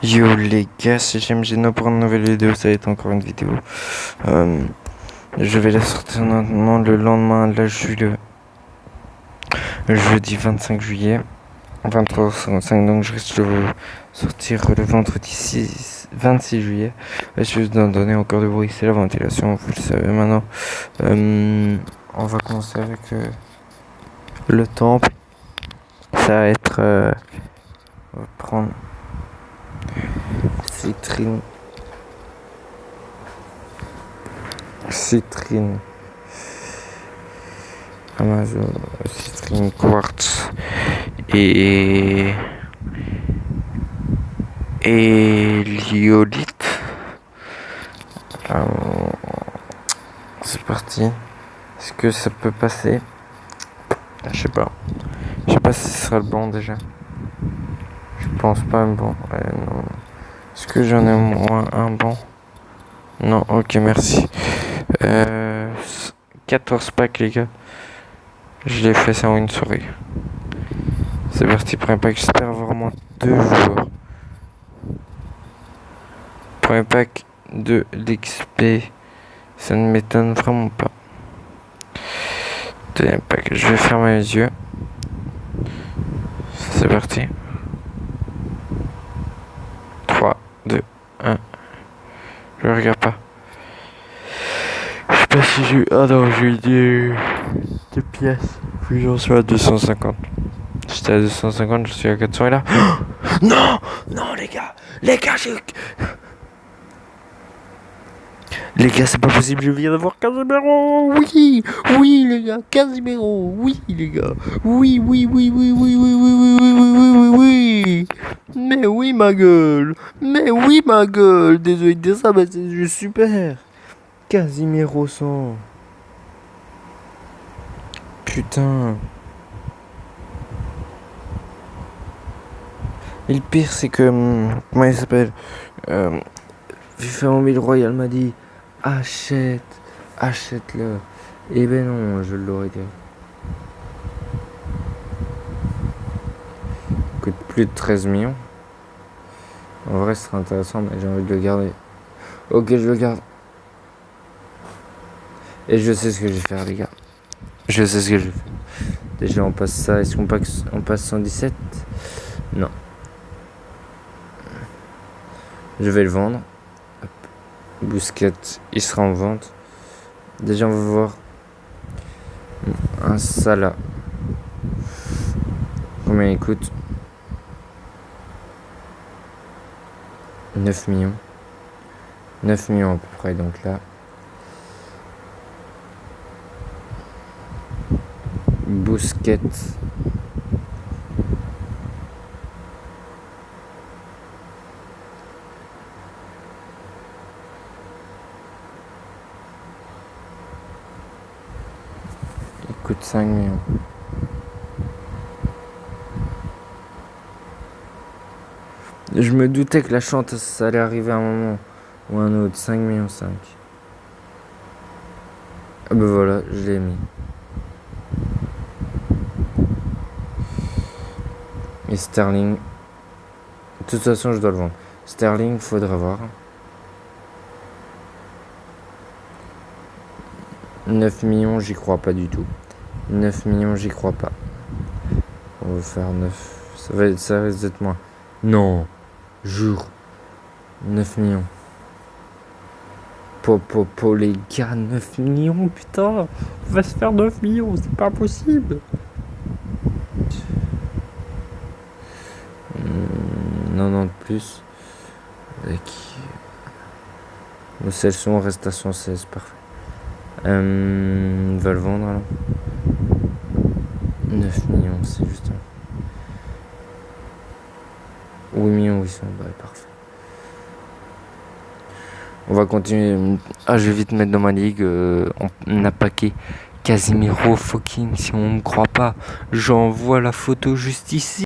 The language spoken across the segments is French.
Yo les gars, c'est Geno pour une nouvelle vidéo, ça va être encore une vidéo. Je vais la sortir maintenant le lendemain, là je suis le jeudi 25 juillet, 23h55, donc je risque de sortir le vendredi 26 juillet. Je vais vous donner encore de bruit, c'est la ventilation, vous le savez maintenant. On va commencer avec le temple. Ça va être... on va prendre citrine Amazon, citrine quartz et l'iolite. C'est parti. Est-ce que ça peut passer? Je sais pas. Je sais pas si ce sera le bon déjà. Je pense pas un bon. Non. Est-ce que j'en ai au moins un bon? Non, ok, merci. 14 packs, les gars. Je l'ai fait ça en une soirée. C'est parti, premier pack. J'espère avoir au moins 2 joueurs. Premier pack de l'XP. Ça ne m'étonne vraiment pas. Deuxième pack. Je vais fermer les yeux. C'est parti. 3, 2, 1. Je regarde pas. Je sais pas si j'ai eu... Ah non, j'ai eu des pièces. Puis j'en suis à 250. J'étais à 250, je suis à 400 et là... Non, non les gars, j'ai... Les gars, c'est pas possible, je viens d'avoir Casemiro. Oui, oui les gars, Casemiro. Oui les gars. Oui, oui, oui, oui, oui, oui, oui, oui, oui, oui, oui, oui, oui. Mais oui ma gueule. Mais oui ma gueule. Désolé de dire ça, mais c'est juste super. Casemiro 100. Putain. Et le pire, c'est que... comment il s'appelle FIFA Mobile Royal m'a dit... Achète-le. Et ben non, je l'aurais dit. Il coûte plus de 13 millions. En vrai, ce serait intéressant, mais j'ai envie de le garder. Ok, je le garde. Et je sais ce que je vais faire, les gars. Je sais ce que je vais faire. Déjà, on passe ça. Est-ce qu'on passe 117? Non. Je vais le vendre. Hop. Busquets, il sera en vente. Déjà, on va voir un Salah. Combien il coûte? 9 millions. 9 millions à peu près, donc là. Busquets. Il coûte 5 millions. Je me doutais que la chante, ça allait arriver à un moment ou un autre. 5 millions 5. Ah bah voilà, je l'ai mis. Et Sterling. De toute façon, je dois le vendre. Sterling, faudra voir. 9 millions, j'y crois pas du tout. 9 millions, j'y crois pas. On va faire 9. Ça risque d'être moins. Non. Jure. 9 millions. Les gars, 9 millions, putain. On va se faire 9 millions, c'est pas possible. Non, de plus. Avec... Le Celson reste à 116, parfait. On va le vendre alors. 9 millions, c'est juste... 8 millions 800, bah parfait. On va continuer. Ah, je vais vite mettre dans ma ligue. On a paqué Casemiro fucking. Si on me croit pas, j'envoie la photo juste ici.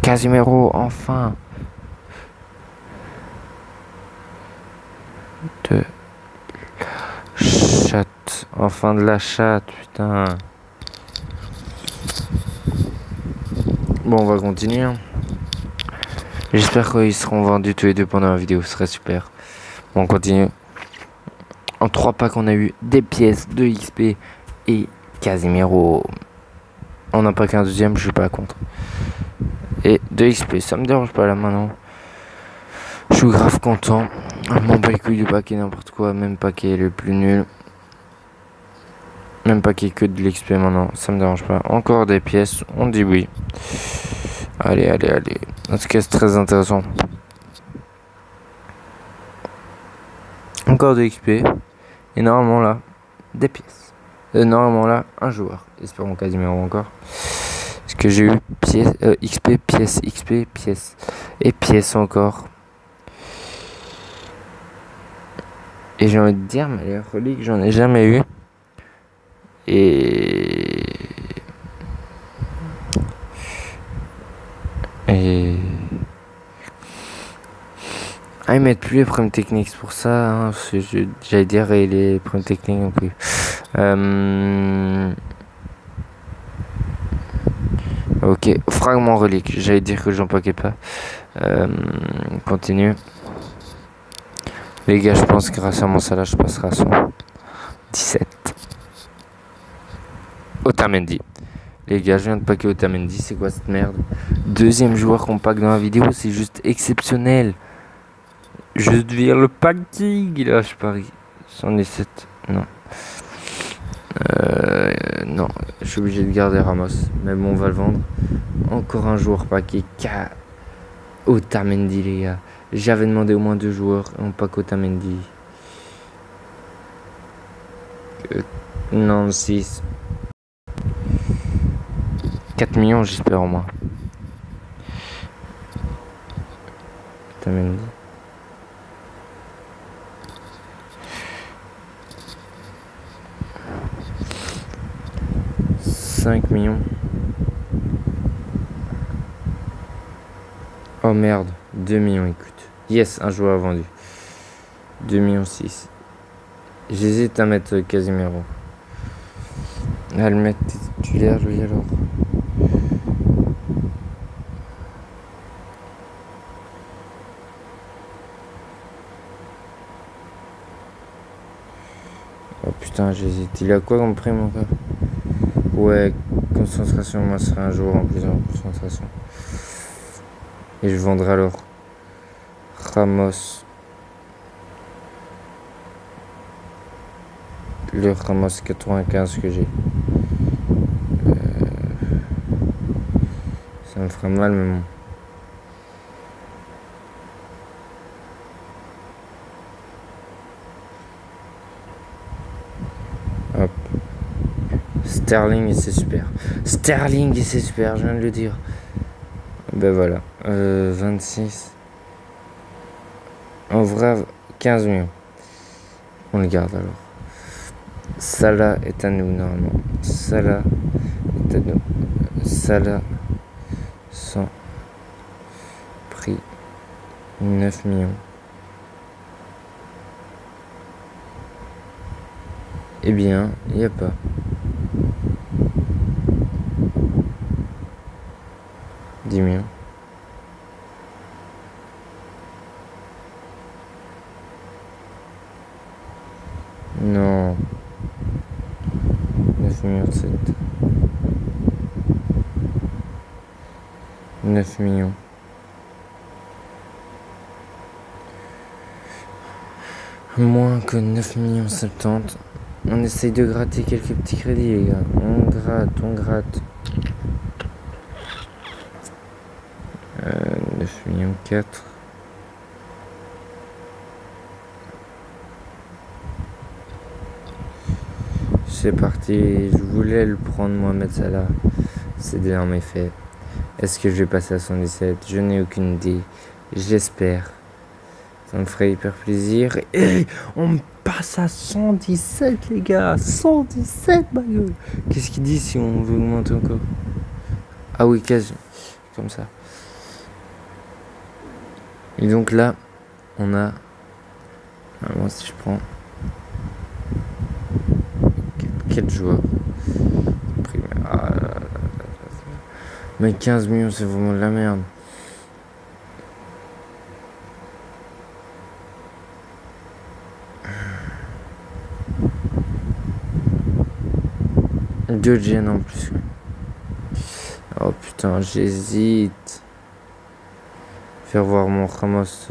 Casemiro, enfin. 2, Enfin de la chatte, putain. Bon, on va continuer. Hein. J'espère qu'ils seront vendus tous les deux pendant la vidéo, ce serait super. Bon, on continue. En 3 packs, on a eu des pièces de XP et Casemiro. On n'a pas qu'un deuxième, je suis pas contre. Et de XP, ça me dérange pas là maintenant. Je suis grave content. Je m'en bats les couilles du paquet, n'importe quoi, même paquet le plus nul. Même paquet que de l'XP maintenant, ça me dérange pas. Encore des pièces, on dit oui. Allez. En tout cas, c'est très intéressant. Encore de XP. Et normalement là, des pièces. Normalement là, un joueur. Espérons Casemiro encore. Parce que j'ai eu pièces, XP, pièces, XP, pièces. Et pièces encore. Et j'ai envie de dire, mais les reliques, j'en ai jamais eu. Et ils mettent plus les problèmes techniques, c'est pour ça, hein, j'allais dire, et les problèmes techniques non plus. Ok, fragment relique, j'allais dire que j'en paquais pas. Continue. Les gars, je pense que grâce à mon salaire, je passerai à 117. Otamendi. Les gars, je viens de paquer Otamendi, c'est quoi cette merde? Deuxième joueur qu'on pack dans la vidéo, c'est juste exceptionnel. Je deviens le packing, là, je parie. 117, non. Non, je suis obligé de garder Ramos. Mais bon, on va le vendre. Encore un joueur paqué. Otamendi, les gars. J'avais demandé au moins 2 joueurs. On pack Otamendi. Non, 6. 4 millions, j'espère au moins. Otamendi. 5 millions. Oh merde, 2 millions écoute. Yes, un joueur vendu. 2 millions 6. J'hésite à mettre Casemiro. À le mettre titulaire lui alors. Oh putain, j'hésite. Il a quoi comme prix mon gars? Ouais, concentration, moi ce serait un jour en plus en concentration. Et je vendrai alors Ramos. Le Ramos 95 que j'ai. Ça me fera mal mais bon. Hop. Sterling et c'est super. Sterling et c'est super, je viens de le dire. Ben voilà. 26. En vrai, 15 millions. On le garde alors. Salah est à nous normalement. Salah est à nous. Salah sans prix 9 millions. Eh bien, il n'y a pas. $10 millions. Non. 9 millions 7. 9 millions. Moins que 9 millions 70. On essaye de gratter quelques petits crédits les gars. On gratte. 9 millions 4. C'est parti, je voulais le prendre Mohamed Salah. C'est désormais fait. Est-ce que je vais passer à 117? Je n'ai aucune idée. J'espère. Ça me ferait hyper plaisir. Et on me passe à 117 les gars. 117 ma gueule. Qu'est-ce qu'il dit si on veut augmenter encore? Ah oui, comme ça. Et donc là, on a... Normalement si je prends... quel joueur? Ah, mais 15 millions, c'est vraiment de la merde. Deux Gen en plus. Oh putain, j'hésite. Faire voir mon Ramos.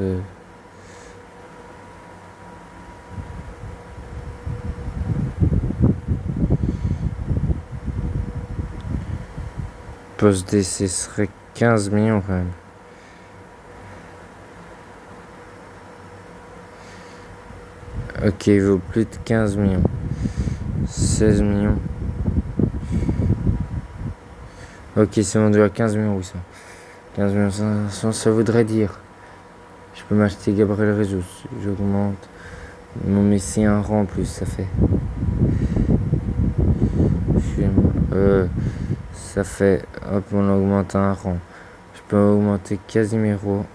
Post DC serait 15 millions quand même. Ok, il vaut plus de 15 millions. 16 millions. Ok, c'est vendu à 15 millions 800. 15 millions 500, ça voudrait dire. Je peux m'acheter Gabriel Jesus. J'augmente mon Messi un rang en plus, ça fait. Ça fait. Hop, on augmente un rang. Je peux augmenter Casimiro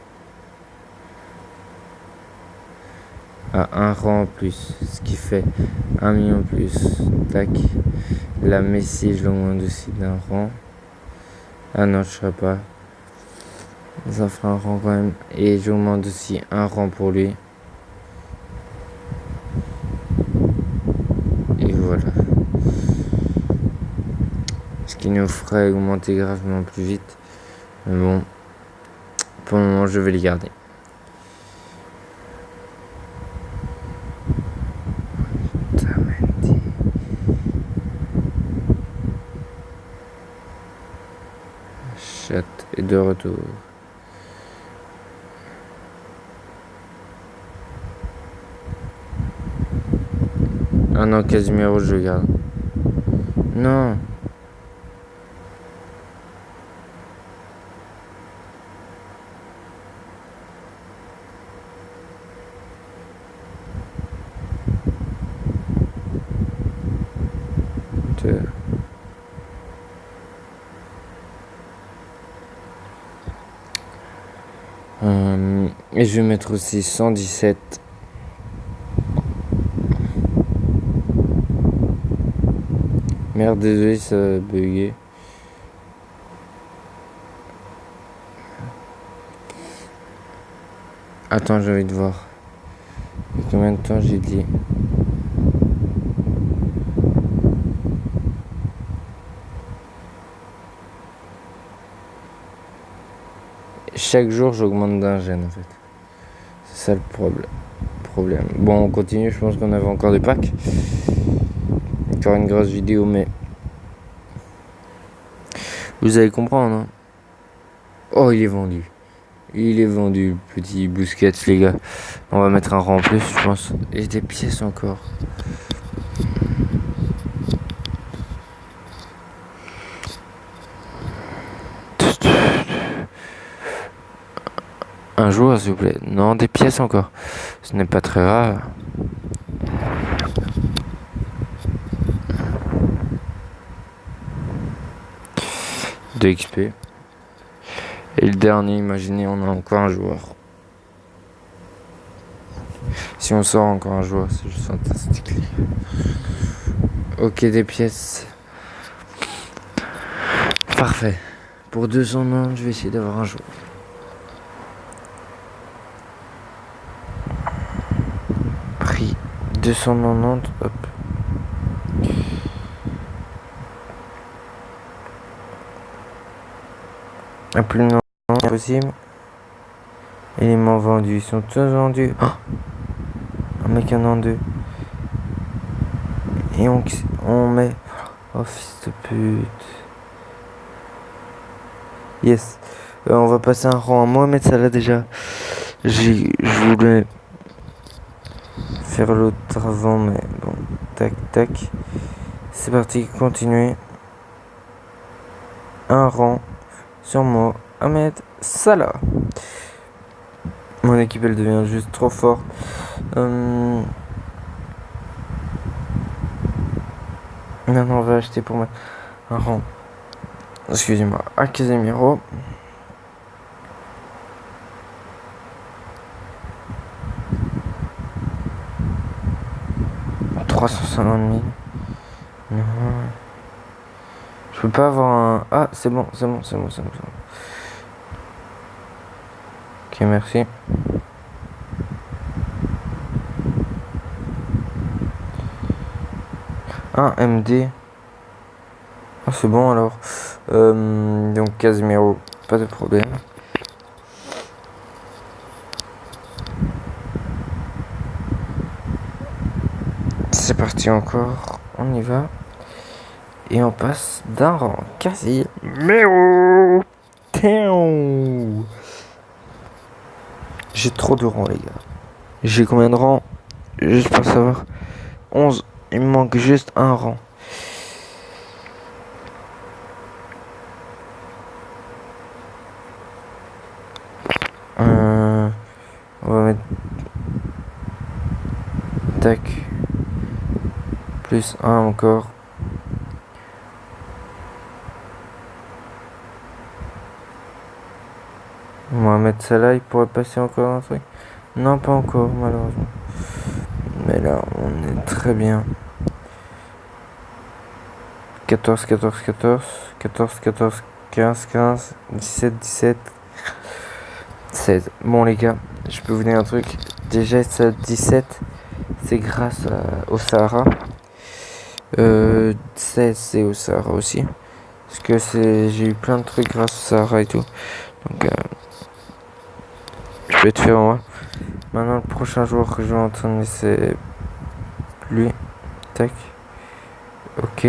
à un rang en plus, ce qui fait 1 million plus. Tac. La Messi, je l'augmente aussi d'un rang. Ah non, je serais pas. Ça fera un rang quand même. Et j'augmente aussi un rang pour lui. Et voilà. Ce qui nous ferait augmenter gravement plus vite. Mais bon, pour le moment, je vais les garder. Chat est de retour. Ah non, Casimiro, je le garde. Non. Et je vais mettre aussi 117. Merde, désolé, ça a bugué. Attends, j'ai envie de voir. Combien de temps j'ai dit? Chaque jour, j'augmente d'un gène en fait. C'est ça le problème. Bon, on continue. Je pense qu'on avait encore des packs. Encore une grosse vidéo, mais vous allez comprendre. Hein. Oh, il est vendu. Il est vendu, petit Busquets, les gars. On va mettre un rang en plus, je pense. Et des pièces encore. Un joueur, s'il vous plaît. Non, des pièces encore. Ce n'est pas très rare. De XP. Et le dernier, imaginez, on a encore un joueur. Si on sort encore un joueur, c'est juste fantastique. Ok, des pièces. Parfait. Pour 290, je vais essayer d'avoir un joueur. Prix 290, hop. Un plus non possible. Éléments vendus, ils sont tous vendus. Oh, un mec un en deux. Et on met. Oh fils de pute. Yes. On va passer un rang à Mohamed Salah déjà. Je voulais faire l'autre avant, mais bon. Tac, tac. C'est parti, continuer. Un rang sur Mohamed Salah. Mon équipe, elle devient juste trop fort. Maintenant, on va acheter pour mettre un rang. Excusez-moi, à Casemiro. $350 000. Non. Je peux pas avoir un... Ah, c'est bon. Ok, merci. Un MD. Ah, c'est bon alors. Donc Casemiro, pas de problème. C'est parti encore. On y va. Et on passe d'un rang. Casemiro. J'ai trop de rangs, les gars. J'ai combien de rangs? Juste pour savoir. 11. Il me manque juste un rang. On va mettre... Tac. Plus un encore. On va mettre celle-là, il pourrait passer encore un truc. Non, pas encore, malheureusement. Mais là, on est très bien. 14, 14, 14, 14, 14, 15, 15, 17, 17, 16. Bon, les gars, je peux vous dire un truc. Déjà, ça 17, c'est grâce au Sahara. 16, c'est au Sahara aussi. Parce que j'ai eu plein de trucs grâce au Sahara et tout. Donc, je vais te faire en vrai. Maintenant, le prochain joueur que je vais entraîner, c'est lui. Tac. Ok.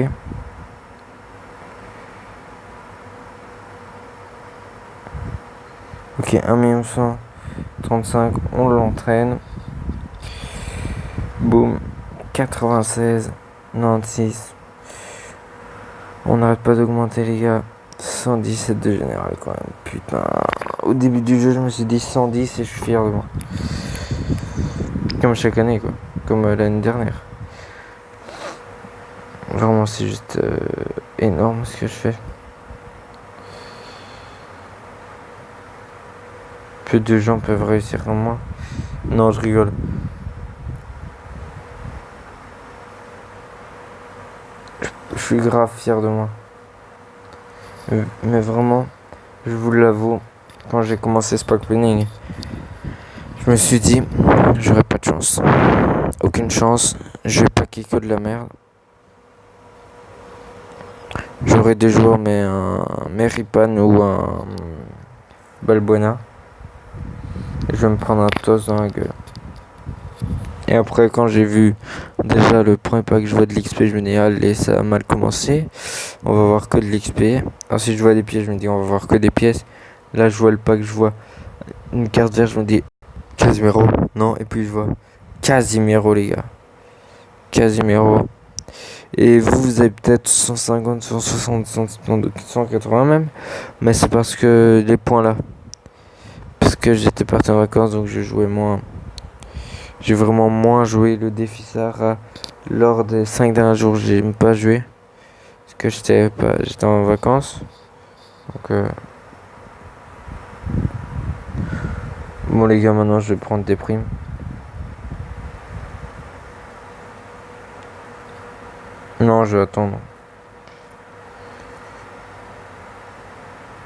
Ok, 1 135, on l'entraîne. Boum. 96, 96. On n'arrête pas d'augmenter, les gars. 117 de général quand même. Putain. Au début du jeu, je me suis dit 110 et je suis fier de moi. Comme chaque année, quoi. Comme l'année dernière. Vraiment, c'est juste énorme ce que je fais. Peu de gens peuvent réussir comme moi. Non, je rigole. Je suis grave fier de moi. Mais vraiment, je vous l'avoue, quand j'ai commencé Spark Planning, je me suis dit, j'aurais pas de chance. Aucune chance, je vais paquer que de la merde. J'aurais des joueurs, mais un Meripan ou un Balbuena. Et je vais me prendre un toss dans la gueule. Et après, quand j'ai vu déjà le premier pack, je vois de l'XP, je me dis, allez, ça a mal commencé. On va voir que de l'XP. Ensuite, je vois des pièces, je me dis, on va voir que des pièces. Là, je vois le pack, je vois une carte verte, je me dis, Casemiro, non. Et puis, je vois Casemiro, les gars. Casemiro. Et vous avez peut-être 150, 160, 170, 180 même. Mais c'est parce que les points là. Parce que j'étais parti en vacances, donc je jouais moins. J'ai vraiment moins joué le défi Sahara. Lors des 5 derniers jours, j'ai même pas joué. Parce que j'étais en vacances. Donc bon les gars, maintenant je vais prendre des primes. Non, je vais attendre.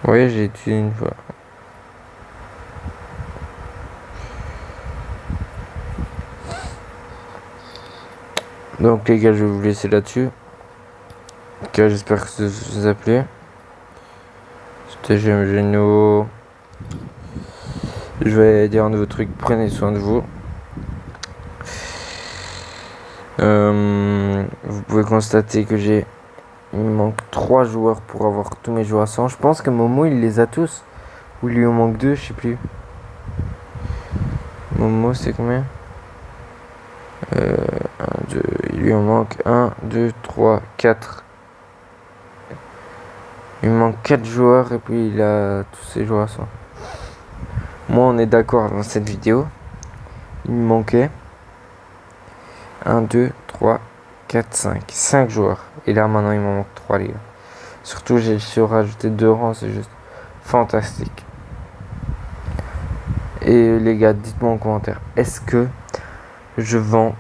Oui, j'ai utilisé une fois. Donc les gars, je vais vous laisser là-dessus. Ok, j'espère que ça vous a plu. C'était Geno. Je vais dire un nouveau truc, prenez soin de vous. Vous pouvez constater que il me manque 3 joueurs pour avoir tous mes joueurs à 100. Je pense que Momo il les a tous. Ou il lui en manque 2, je sais plus. Momo c'est combien 1, 2, il lui en manque 1, 2, 3, 4. Il me manque 4 joueurs et puis il a tous ses joueurs à 100. Moi on est d'accord dans cette vidéo. Il me manquait 1, 2, 3, 4, 5. 5 joueurs. Et là maintenant il m'en manque 3 les gars. Surtout j'ai surajouté 2 rangs, c'est juste fantastique. Et les gars, dites-moi en commentaire, est-ce que je vends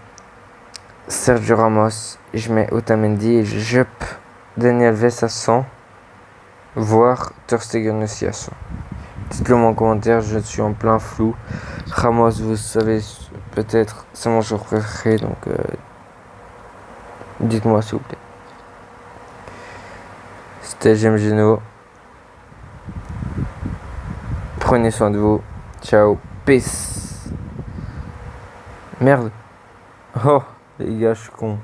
Sergio Ramos, je mets Otamendi et je jupe Daniel Alves à 100, voire Ter Stegen aussi à 100. Dites-le moi en commentaire, je suis en plein flou. Ramos, vous savez, peut-être, c'est mon joueur préféré, donc dites-moi s'il vous plaît. C'était J'aime Geno. Prenez soin de vous. Ciao. Peace. Merde. Oh, les gars, je suis con.